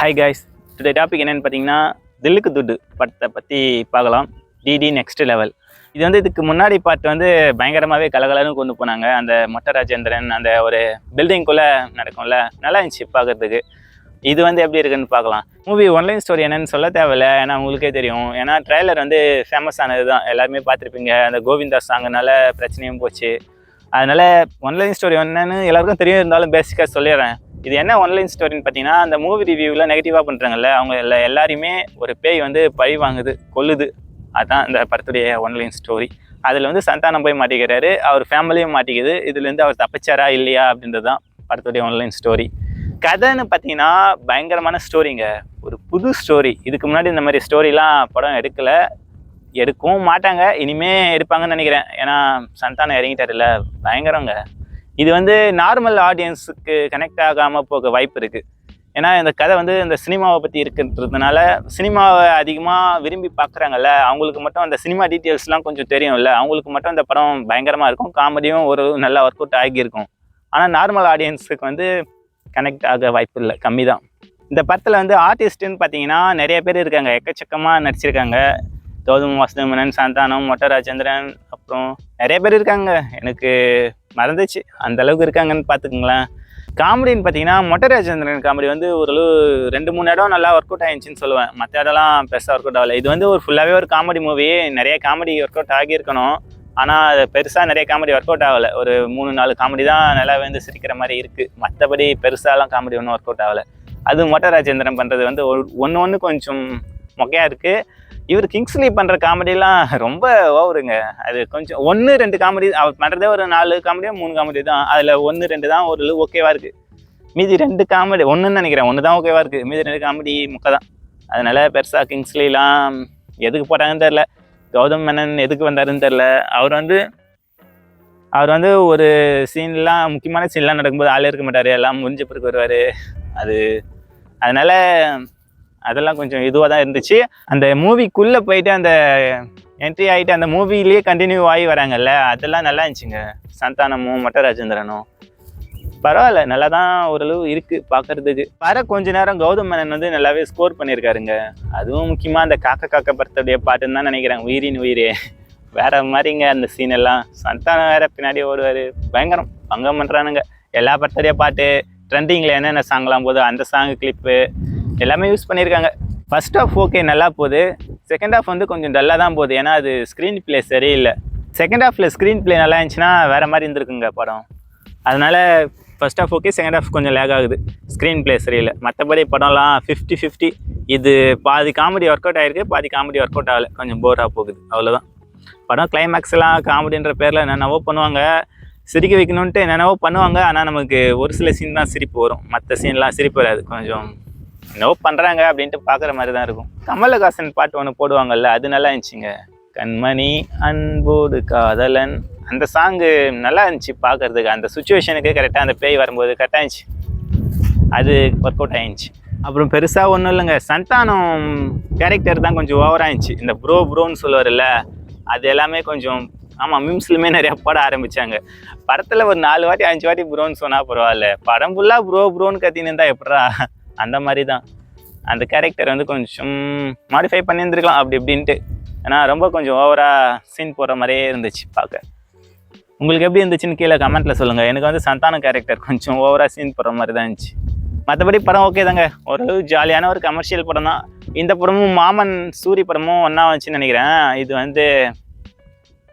Hi guys, today topic என்னென்னு பார்த்தீங்கன்னா தில்லுக்கு துட்டு படத்தை பற்றி பார்க்கலாம். DD next level. இது வந்து இதுக்கு முன்னாடி பார்ட் வந்து பயங்கரமாகவே கலகலன்னு கொண்டு போனாங்க. அந்த மொட்டை ராஜேந்திரன் அந்த ஒரு பில்டிங்குள்ளே நடக்கும்ல, நல்லா இருந்துச்சு பார்க்குறதுக்கு. இது வந்து எப்படி இருக்குன்னு பார்க்கலாம். மூவி ஒன்லைன் ஸ்டோரி என்னன்னு சொல்ல தேவையில்ல, ஏன்னா உங்களுக்கே தெரியும். ஏன்னா ட்ரெய்லர் வந்து ஃபேமஸ் ஆனது தான், எல்லாருமே பார்த்துருப்பீங்க. அந்த கோவிந்தா சாங்குனால பிரச்சனையும் போச்சு. அதனால் ஒன்லைன் ஸ்டோரி என்னன்னு எல்லாருக்கும் தெரியும், இருந்தாலும் பேசிக்காக சொல்லிடுறேன். இது என்ன ஒன்லைன் ஸ்டோரின்னு பார்த்தீங்கன்னா, அந்த மூவி ரிவ்யூவில் நெகட்டிவாக பண்ணுறாங்கல்ல, அவங்க எல்லாரையுமே ஒரு பேய் வந்து பழி வாங்குது, கொல்லுது. அதுதான் இந்த படத்துடைய ஒன்லைன் ஸ்டோரி. அதில் வந்து சந்தானம் போய் மாட்டிக்கிறாரு, அவர் ஃபேமிலியும் மாட்டிக்குது. இதுலேருந்து அவர் தப்பிச்சாரா இல்லையா அப்படின்றது தான் படத்துடைய ஒன்லைன் ஸ்டோரி. கதைன்னு பார்த்தீங்கன்னா பயங்கரமான ஸ்டோரிங்க, ஒரு புது ஸ்டோரி. இதுக்கு முன்னாடி இந்த மாதிரி ஸ்டோரிலாம் படம் எடுக்கலை, எடுக்கவும் மாட்டாங்க. இனிமே எடுப்பாங்கன்னு நினைக்கிறேன், ஏன்னா சந்தானம் இறங்கிட்டாருல்ல, பயங்கரங்க. இது வந்து நார்மல் ஆடியன்ஸுக்கு கனெக்ட் ஆகாமல் போக வாய்ப்பு இருக்குது. ஏன்னா இந்த கதை வந்து இந்த சினிமாவை பற்றி இருக்குன்றதுனால, சினிமாவை அதிகமாக விரும்பி பார்க்குறாங்கல்ல, அவங்களுக்கு மட்டும் அந்த சினிமா டீட்டெயில்ஸ்லாம் கொஞ்சம் தெரியும்ல, அவங்களுக்கு மட்டும் இந்த படம் பயங்கரமாக இருக்கும். காமெடியும் ஒரு நல்லா ஒர்க் அவுட் ஆகியிருக்கும். ஆனால் நார்மல் ஆடியன்ஸுக்கு வந்து கனெக்ட் ஆக வாய்ப்பு இல்லை, கம்மி தான். இந்த படத்தில் வந்து ஆர்டிஸ்ட்டுன்னு பார்த்தீங்கன்னா நிறைய பேர் இருக்காங்க, எக்கச்சக்கமாக நடிச்சிருக்காங்க. கௌதம் வாசுதேவன், சந்தானம், மொட்டை ராஜேந்திரன், அப்புறம் நிறைய பேர் இருக்காங்க. எனக்கு மறந்துச்சு, அந்த அளவுக்கு இருக்காங்கன்னு பார்த்துக்குங்களேன். காமெடின்னு பார்த்தீங்கன்னா மொட்டை ராஜேந்திரன் காமெடி வந்து ஓரளவு 2-3 இடம் நல்லா ஒர்க் அவுட் ஆகிடுச்சின்னு சொல்லுவேன். மற்ற இடம்லாம் பெருசாக ஒர்க் அவுட் ஆகலை. இது வந்து ஒரு ஃபுல்லாகவே ஒரு காமெடி மூவி. நிறைய காமெடி ஒர்க் அவுட் ஆகியிருக்கணும், ஆனால் அது பெருசாக நிறைய காமெடி ஒர்க் அவுட் ஆகலை. ஒரு 3-4 காமெடி தான் நல்லா வந்து சிரிக்கிற மாதிரி இருக்குது. மற்றபடி பெருசாலாம் காமெடி ஒன்றும் ஒர்க் அவுட் ஆகலை. அது மொட்டை ராஜேந்திரன் பண்ணுறது வந்து ஒன்று கொஞ்சம் மொக்கையாக இருக்குது. இவர் கிங்ஸ்லி பண்ணுற காமெடியெலாம் ரொம்ப ஓவருங்க. அது கொஞ்சம் 1-2 காமெடி, அவர் பண்ணுறதே ஒரு 4 காமெடியோ 3 காமெடி தான். அதில் 1-2 தான் ஒரு ஓகேவாக இருக்குது. மீதி 2 காமெடி, ஒன்றுன்னு நினைக்கிறேன், 1 தான் ஓகேவாக இருக்குது. மீதி 2 காமெடி முக்கை தான். அதனால் பெருசாக கிங்ஸ்லிலாம் எதுக்கு போட்டாங்கன்னு தெரில, கௌதம் மேனன் எதுக்கு வந்தாருன்னு தெரில. அவர் வந்து ஒரு சீன்லாம், முக்கியமான சீன்லாம் நடக்கும்போது ஆளே இருக்க மாட்டார், எல்லாம் முடிஞ்ச பிறகு வருவார். அதனால் அதெல்லாம் கொஞ்சம் இதுவாக தான் இருந்துச்சு. அந்த மூவிக்குள்ளே போயிட்டு அந்த என்ட்ரி ஆகிட்டு அந்த மூவிலேயே கண்டினியூ ஆகி வராங்கல்ல, அதெல்லாம் நல்லா இருந்துச்சுங்க. சந்தானமும் மொட்டை ராஜேந்திரனும் பரவாயில்ல, நல்லா தான் ஓரளவு இருக்குது பார்க்குறதுக்கு. கொஞ்ச நேரம் கௌதம் மேனன் வந்து நல்லாவே ஸ்கோர் பண்ணியிருக்காருங்க. அதுவும் முக்கியமாக அந்த காக்க படத்துடைய பாட்டுன்னு தான் நினைக்கிறேன், உயிரின் உயிரே. வேறு மாதிரிங்க அந்த சீன் எல்லாம். சந்தானம் வேறு பின்னாடி ஓடுவார், பயங்கரம் பங்கம் பண்ணுறானுங்க. எல்லா படத்துடைய பாட்டு ட்ரெண்டிங்கில் என்னென்ன சாங்லாம் போதும் அந்த சாங்கு கிளிப்பு எல்லாமே யூஸ் பண்ணியிருக்காங்க. ஃபர்ஸ்ட் ஆஃப் ஓகே நல்லா போகுது, செகண்ட் ஆஃப் வந்து கொஞ்சம் டல்லாக தான் போகுது. ஏன்னா அது ஸ்க்ரீன் பிளே சரியில்லை. செகண்ட் ஹாஃபில் ஸ்க்ரீன் பிளே நல்லா இருந்துச்சுன்னா வேறு மாதிரி இருந்திருக்குங்க படம். அதனால் first half okay, second half கொஞ்சம் லேக் ஆகுது, ஸ்க்ரீன் பிளே சரியில்லை. மற்றபடி படம்லாம் 50-50. இது பாதி காமெடி ஒர்க் அவுட் ஆகிருக்கு, பாதி காமெடி ஒர்க் அவுட் ஆகலை, கொஞ்சம் போராக போகுது, அவ்வளோதான். படம் கிளைமேக்ஸ்லாம் காமெடின்ற பேரில் என்னென்னவோ பண்ணுவாங்க, சிரிக்க வைக்கணுன்ட்டு என்னென்னவோ பண்ணுவாங்க. ஆனால் நமக்கு ஒரு சில சீன் தான் சிரிப்பு வரும், மற்ற சீன்லாம் சிரிப்பு வராது. கொஞ்சம் என்னவோ பண்ணுறாங்க அப்படின்ட்டு பார்க்குற மாதிரி தான் இருக்கும். கமலஹாசன் பாட்டு ஒன்று போடுவாங்கல்ல, அது நல்லா இருந்துச்சுங்க. கண்மணி அன்போடு காதலன், அந்த சாங்கு நல்லா இருந்துச்சு பார்க்குறதுக்கு. அந்த சுச்சுவேஷனுக்கு கரெக்டாக அந்த பேய் வரும்போது கரெக்டாக இருந்துச்சு, அது ஒர்க் அவுட் ஆகிடுச்சு. அப்புறம் பெருசாக ஒன்றும் இல்லைங்க, சந்தானம் கேரக்டர் தான் கொஞ்சம் ஓவராக இருந்துச்சு. இந்த ப்ரோன்னு சொல்லுவார்ல, அது எல்லாமே கொஞ்சம் ஆமாம், மீம்ஸ்லுமே நிறையா போட ஆரம்பித்தாங்க. படத்தில் ஒரு 4 வாட்டி 5 வாட்டி ப்ரோன்னு சொன்னால் பரவாயில்ல, படம் ஃபுல்லாக ப்ரோன்னு கத்தின்னு இருந்தால் எப்படா, அந்த மாதிரி தான். அந்த கேரக்டர் வந்து கொஞ்சம் மாடிஃபை பண்ணியிருந்துருக்கலாம் அப்படி இப்படின்ட்டு. ஏன்னா ரொம்ப கொஞ்சம் ஓவராக சீன் போடுற மாதிரியே இருந்துச்சு பார்க்க. உங்களுக்கு எப்படி இருந்துச்சுன்னு கீழே கமெண்ட்டில் சொல்லுங்கள். எனக்கு வந்து சந்தானம் கேரக்டர் கொஞ்சம் ஓவராக சீன் போடுற மாதிரி தான் இருந்துச்சு. மற்றபடி படம் ஓகே தாங்க, ஓரளவு ஜாலியான ஒரு கமர்ஷியல் படம் தான். இந்த படமும் மாமன் சூரி படமும் ஒன்றா வந்துச்சுன்னு நினைக்கிறேன். இது வந்து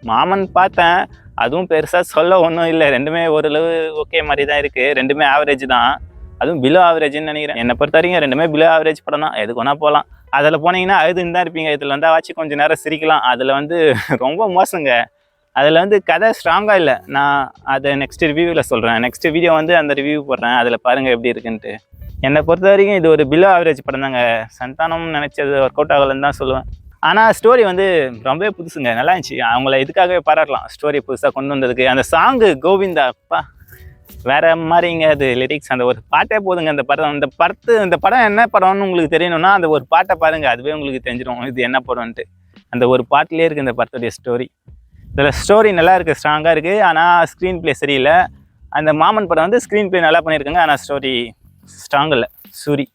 மாமன் பார்த்தேன், அதுவும் பெருசாக சொல்ல ஒன்றும் இல்லை, ரெண்டுமே ஓரளவு ஓகே மாதிரி தான் இருக்குது. ரெண்டுமே ஆவரேஜ் தான், அதுவும் பிலோ ஆவரேஜ்னு நினைக்கிறேன். என்னை பொறுத்த வரைக்கும் ரெண்டுமே பிலோ ஆவரேஜ் படம் தான். எதுக்கு ஒன்றா போகலாம். அதில் போனீங்கன்னா அழுதுன்னு தான் இருப்பீங்க, இதில் வந்து ஆச்சு கொஞ்சம் நேரம் சிரிக்கலாம். அதில் வந்து ரொம்ப மோசங்க. அதில் வந்து கதை ஸ்ட்ராங்காக இல்லை. நான் அதை நெக்ஸ்ட் ரிவ்யூவில் சொல்கிறேன், நெக்ஸ்ட் வீடியோ வந்து அந்த ரிவ்யூ போடுறேன், அதில் பாருங்கள் எப்படி இருக்குன்ட்டு. என்னை பொறுத்த வரைக்கும் இது ஒரு பிலோ ஆவரேஜ் படம் தாங்க. சந்தானம் நினச்சது ஒர்க் அவுட் ஆகலைன்னு தான் சொல்லுவேன். ஆனால் ஸ்டோரி வந்து ரொம்பவே புதுசுங்க, நல்லா இருந்துச்சு. அவங்கள இதுக்காகவே பாராட்டலாம், ஸ்டோரி புதுசாக கொண்டு வந்ததுக்கு. அந்த சாங்கு கோவிந்தா அப்பா வேறு மாதிரிங்க, அது லிரிக்ஸ், அந்த ஒரு பாட்டே போதுங்க. அந்த படம் என்ன படம்னு உங்களுக்கு தெரியணும்னா அந்த ஒரு பாட்டை பாருங்கள், அதுவே உங்களுக்கு தெரிஞ்சிடும் இது என்ன படம்ன்ட்டு. அந்த ஒரு பாட்டிலே இருக்குது இந்த படத்துடைய ஸ்டோரி. இதில் ஸ்டோரி நல்லா இருக்குது, ஸ்ட்ராங்காக இருக்குது. ஆனால் ஸ்க்ரீன் பிளே சரியில்லை. அந்த மாமன் படம் வந்து ஸ்க்ரீன் பிளே நல்லா பண்ணியிருக்காங்க, ஆனால் ஸ்டோரி ஸ்ட்ராங் இல்லை. சூரி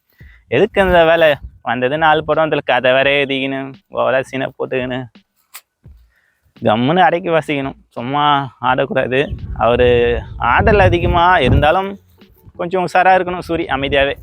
எதுக்கு அந்த வேலை வந்தது 4 படம் அதில் கதை வேற எழுதிக்கின்னு ஓவரா சீனை போட்டுக்கின்னு கம்முன்னு அடக்கி வாசிக்கணும், சும்மா ஆடக்கூடாது. அவர் ஆடல் அதிகமாக இருந்தாலும் கொஞ்சம் உஷாராக இருக்கணும் சூரி அமைதியாகவே.